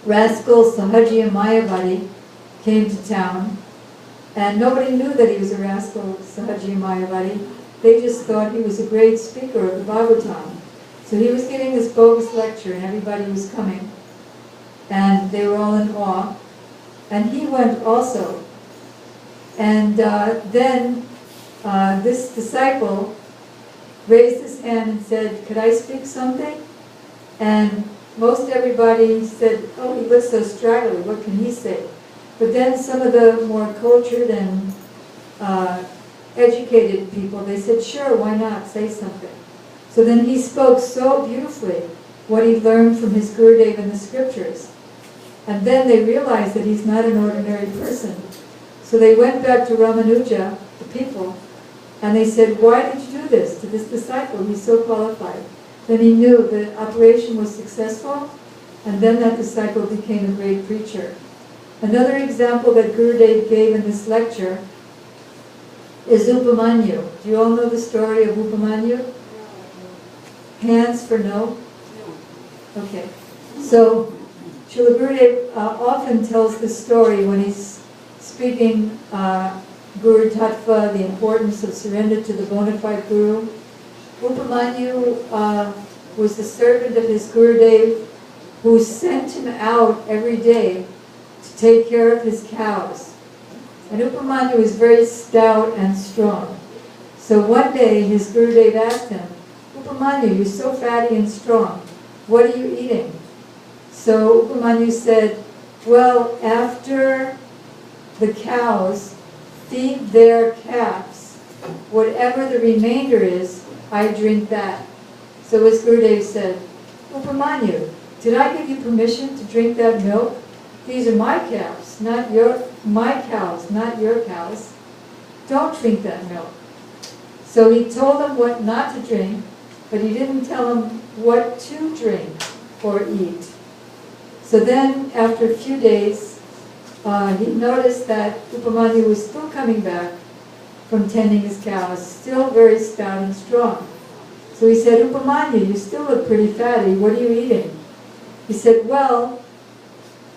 rascal Sahaji and Mayavadi came to town, and nobody knew that he was a rascal, Sahaji and Mayavadi. They just thought he was a great speaker of the Bhagavatam. So he was giving this bogus lecture, and everybody was coming, and they were all in awe. And he went also. And then this disciple raised his hand and said, "Could I speak something?" And most everybody said, "Oh, he looks so straggly, what can he say?" But then some of the more cultured and educated people, they said, "Sure, why not, say something." So then he spoke so beautifully what he learned from his Gurudev in the scriptures. And then they realized that he's not an ordinary person. So they went back to Ramanuja, the people, and they said, "Why did you do this to this disciple? He's so qualified." Then he knew the operation was successful, and then that disciple became a great preacher. Another example that Gurudev gave in this lecture is Upamanyu. Do you all know the story of Upamanyu? Hands for no? Okay. So Srila Gurudev often tells this story when he's speaking Guru Tattva, the importance of surrender to the bona fide Guru. Upamanyu was the servant of his Gurudev who sent him out every day to take care of his cows. And Upamanyu was very stout and strong. So one day his Gurudev asked him, "Upamanyu, you're so fatty and strong. What are you eating?" So Upamanyu said, "Well, after the cows feed their calves, whatever the remainder is, I drink that." So his Gurudev said, "Upamanyu, did I give you permission to drink that milk? These are my cows, my cows, not your cows. Don't drink that milk." So he told him what not to drink, but he didn't tell him what to drink or eat. So then, after a few days, he noticed that Upamanyu was still coming back from tending his cows, still very stout and strong. So he said, "Upamanyu, you still look pretty fatty. What are you eating?" He said, "Well,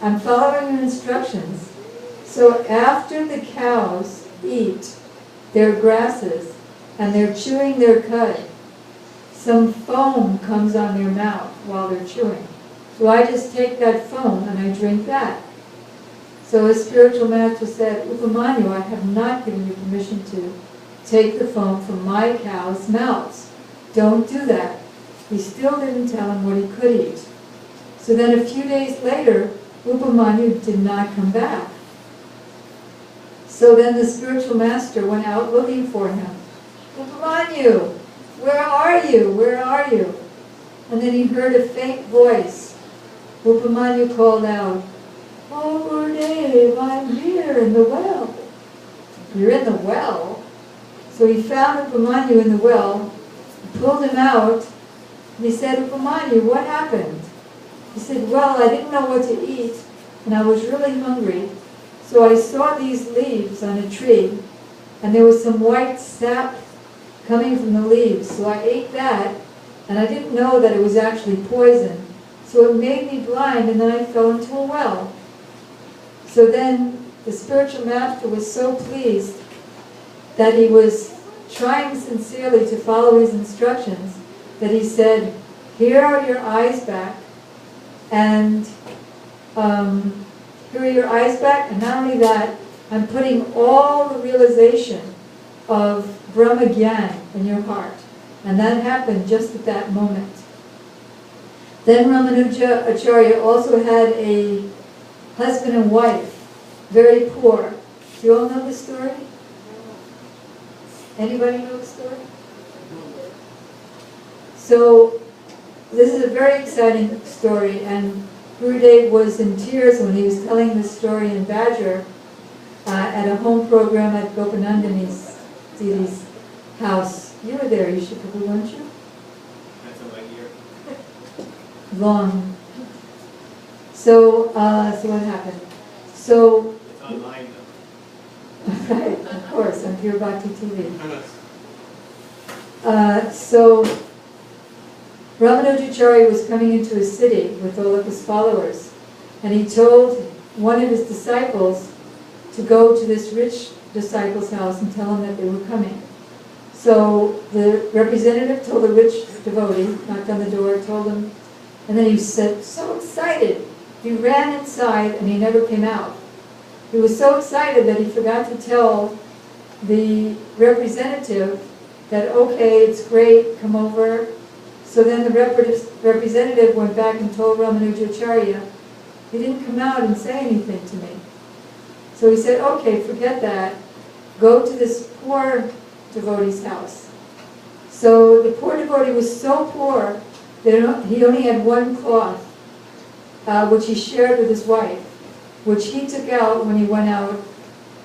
I'm following your instructions. So after the cows eat their grasses and they're chewing their cud, some foam comes on their mouth while they're chewing. So I just take that foam and I drink that." So his spiritual master said, "Upamanyu, I have not given you permission to take the foam from my cows' mouths. Don't do that." He still didn't tell him what he could eat. So then a few days later, Upamanyu did not come back. So then the spiritual master went out looking for him. "Upamanyu, where are you? Where are you?" And then he heard a faint voice. Upamanyu called out, "Oh, Gurudev, I'm here in the well." "You're in the well?" So he found Upamanyu in the well, pulled him out, and he said, "Upamanyu, what happened?" He said, "Well, I didn't know what to eat, and I was really hungry, so I saw these leaves on a tree, and there was some white sap coming from the leaves, so I ate that, and I didn't know that it was actually poison, so it made me blind, and then I fell into a well." So then the spiritual master was so pleased that he was trying sincerely to follow his instructions that he said, "Here are your eyes back, and here are your eyes back, and not only that, I'm putting all the realization of Brahma Gyan in your heart." And that happened just at that moment. Then Ramanuja Acharya also had a husband and wife, very poor. Do you all know the story? Anybody know the story? So this is a very exciting story, and Gurudev was in tears when he was telling this story in Badger at a home program at Gopanandani's didi's house. You were there, you should probably, weren't you? That's a light year. Long. So what happened? So It's online though. right, of course, on Pure Bhakti TV. So Ramanujacharya was coming into his city with all of his followers, And he told one of his disciples to go to this rich disciple's house and tell him that they were coming. So the representative told the rich devotee, knocked on the door, told him, and then he said, so excited. He ran inside and he never came out. He was so excited that he forgot to tell the representative that, okay, it's great, come over. So then the representative went back and told Ramanujacharya, he didn't come out and say anything to me. So he said, okay, forget that. Go to this poor devotee's house. So the poor devotee was so poor that he only had one cloth, which he shared with his wife, which he took out when he went out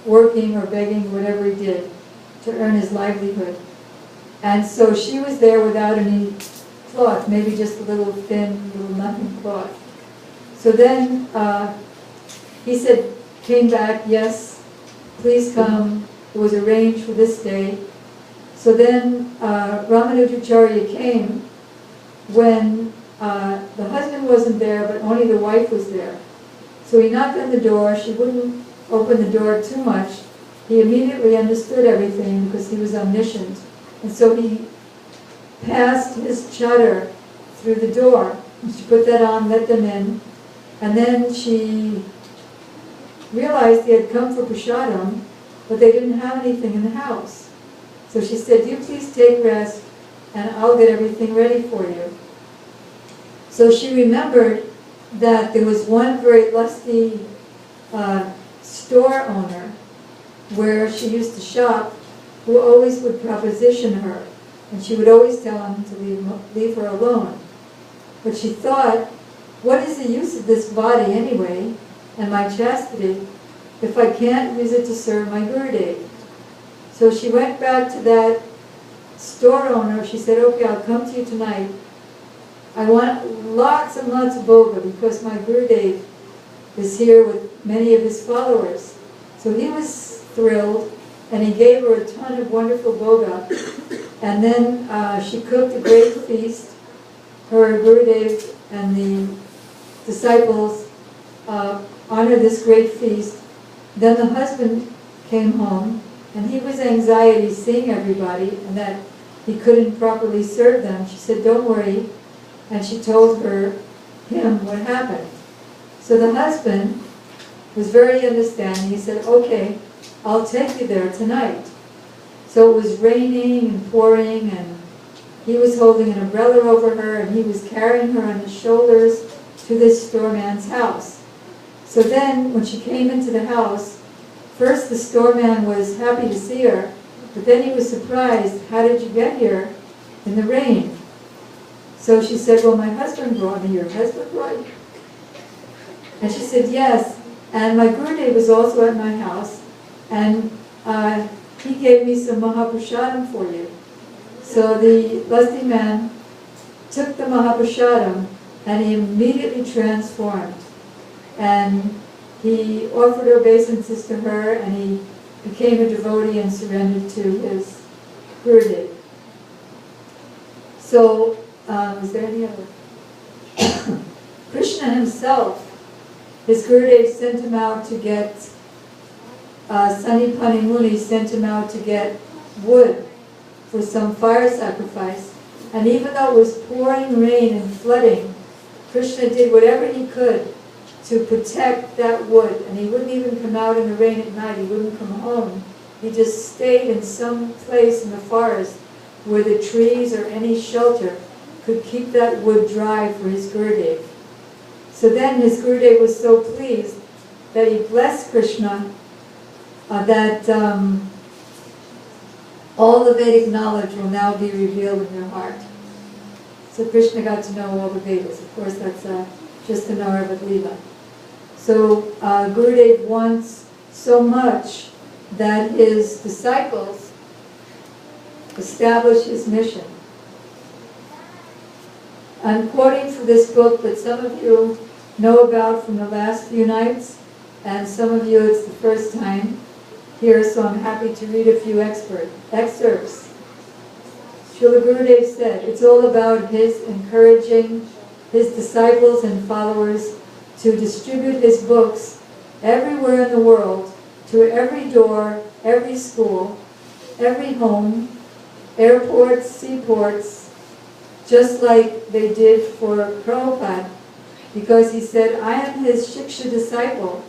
working or begging, whatever he did, to earn his livelihood. And so she was there without any cloth, maybe just a little thin, little nothing cloth. So then he said, came back, yes, please come. It was arranged for this day. So then Ramanujacharya came when the husband wasn't there, but only the wife was there. So he knocked on the door. She wouldn't open the door too much. He immediately understood everything because he was omniscient. And so he passed his chadar through the door. And she put that on, let them in. And then she realized they had come for prasadam, but they didn't have anything in the house. So she said, you please take rest, and I'll get everything ready for you. So she remembered that there was one very lusty store owner where she used to shop, who always would proposition her, and she would always tell him to leave her alone. But she thought, what is the use of this body anyway, and my chastity, if I can't use it to serve my Gurudev? So she went back to that store owner. She said, okay, I'll come to you tonight. I want lots and lots of boga because my Gurudev is here with many of his followers. So he was thrilled, and he gave her a ton of wonderful boga. And then she cooked a great feast. Her Gurudev and the disciples honored this great feast. Then the husband came home, and he was anxiety seeing everybody and that he couldn't properly serve them. She said, don't worry. And she told him what happened. So the husband was very understanding. He said, okay, I'll take you there tonight. So it was raining and pouring, and he was holding an umbrella over her, and he was carrying her on his shoulders to this storeman's house. So then, when she came into the house, first the storeman was happy to see her, but then he was surprised, how did you get here in the rain? So she said, well, my husband brought me. Your husband brought you? And she said, yes, and my Gurudev was also at my house, and he gave me some Mahaprasadam for you. So the lusty man took the Mahaprasadam, and he immediately transformed. And he offered obeisances to her, and he became a devotee and surrendered to his Gurudev. So, is there any other? Krishna himself, his Gurudev sent him out to get, Sanipani Muni sent him out to get wood for some fire sacrifice. And even though it was pouring rain and flooding, Krishna did whatever he could to protect that wood. And he wouldn't even come out in the rain at night. He wouldn't come home. He just stayed in some place in the forest where the trees or any shelter could keep that wood dry for his Gurudev. So then his Gurudev was so pleased that he blessed Krishna that all the Vedic knowledge will now be revealed in your heart. So Krishna got to know all the Vedas. Of course, that's just an Naravad Leela. So Gurudev wants so much that his disciples establish his mission. I'm quoting from this book that some of you know about from the last few nights, and some of you it's the first time here, so I'm happy to read a few excerpts. Srila Gurudev said, it's all about his encouraging his disciples and followers to distribute his books everywhere in the world, to every door, every school, every home, airports, seaports, just like they did for Prabhupada, because he said, I am his Shiksha disciple.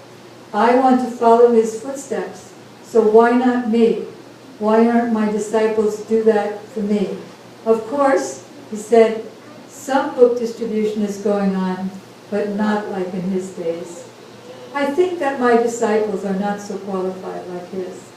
I want to follow his footsteps, so why not me? Why aren't my disciples do that for me? Of course, he said, some book distribution is going on, but not like in his days. I think that my disciples are not so qualified like his.